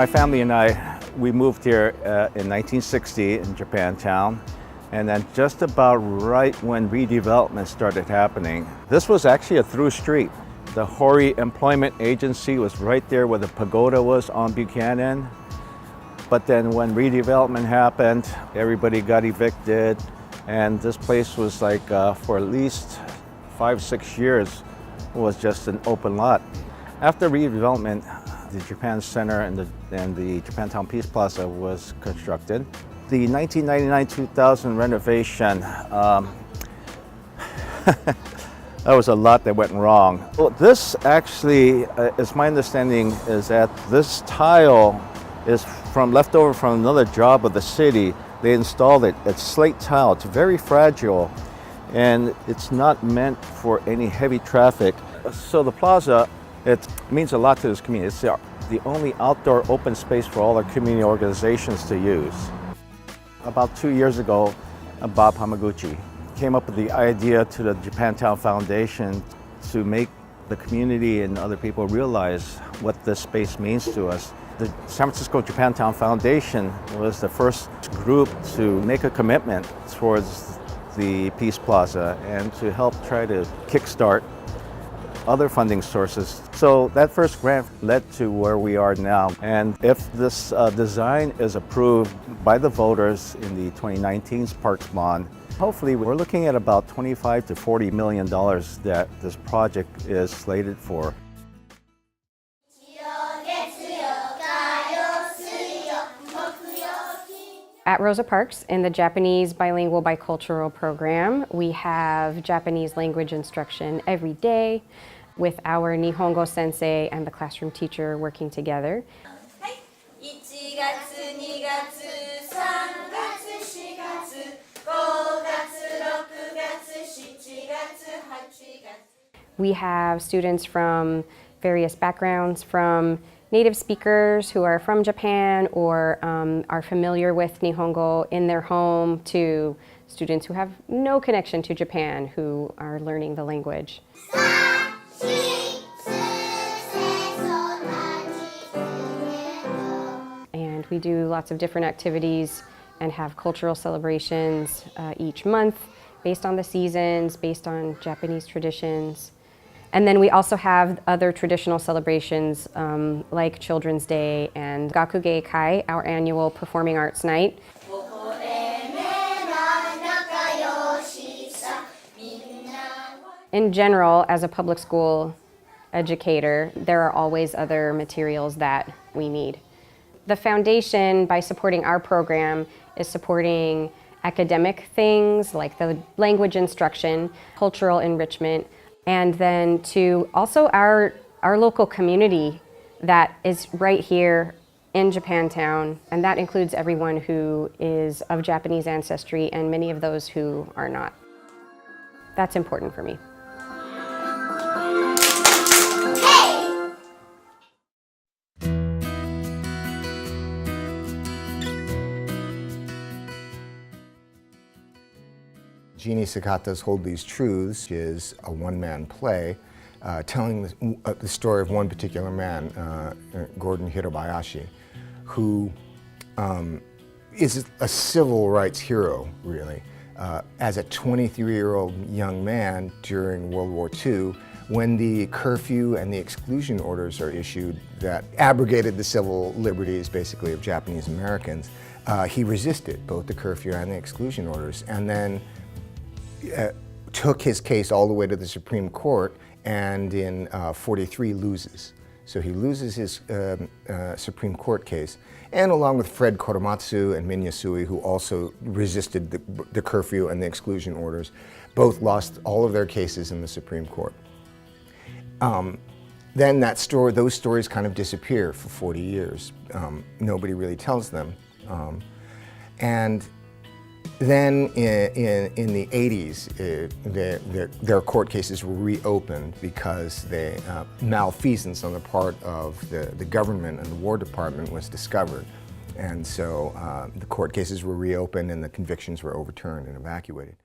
My family and I, we moved here in 1960 in Japantown, and then just about right when redevelopment started happening. This was actually a through street. The Hori Employment Agency was right there where the pagoda was on Buchanan. But then when redevelopment happened, everybody got evicted, and this place was like, for at least 5-6 years, was just an open lot. After redevelopment, the Japan Center and the Japantown Peace Plaza was constructed. The 1999-2000 renovation, that was a lot that went wrong. Well, this actually, is my understanding, is that this tile is left over from another job of the city. They installed it. It's slate tile. It's very fragile, and it's not meant for any heavy traffic. So the plaza, it means a lot to this community. It's the only outdoor open space for all our community organizations to use. About 2 years ago, Bob Hamaguchi came up with the idea to the Japantown Foundation to make the community and other people realize what this space means to us. The San Francisco Japantown Foundation was the first group to make a commitment towards the Peace Plaza and to help try to kickstart other funding sources. So that first grant led to where we are now. And if this design is approved by the voters in the 2019's Parks Bond, hopefully we're looking at about $25 to $40 million that this project is slated for. At Rosa Parks, in the Japanese Bilingual Bicultural program, we have Japanese language instruction every day with our Nihongo sensei and the classroom teacher working together. We have students from various backgrounds, from native speakers who are from Japan or are familiar with Nihongo in their home, to students who have no connection to Japan who are learning the language. And we do lots of different activities and have cultural celebrations each month based on the seasons, based on Japanese traditions. And then we also have other traditional celebrations like Children's Day and Gakugei Kai, our annual performing arts night. In general, as a public school educator, there are always other materials that we need. The foundation, by supporting our program, is supporting academic things like the language instruction, cultural enrichment, and then to also our local community that is right here in Japantown, and that includes everyone who is of Japanese ancestry and many of those who are not. That's important for me. Jeannie Sakata's Hold These Truths is a one-man play telling the story of one particular man, Gordon Hirabayashi, who is a civil rights hero, really. As a 23-year-old young man during World War II, when the curfew and the exclusion orders are issued that abrogated the civil liberties, basically, of Japanese Americans, he resisted both the curfew and the exclusion orders, and then took his case all the way to the Supreme Court, and in '43 loses. So he loses his Supreme Court case, and along with Fred Korematsu and Min Yasui, who also resisted the curfew and the exclusion orders, both lost all of their cases in the Supreme Court. Then those stories kind of disappear for 40 years. Nobody really tells them. And then in the 80s, their court cases were reopened because malfeasance on the part of the government and the War Department was discovered. And so the court cases were reopened and the convictions were overturned and evacuated.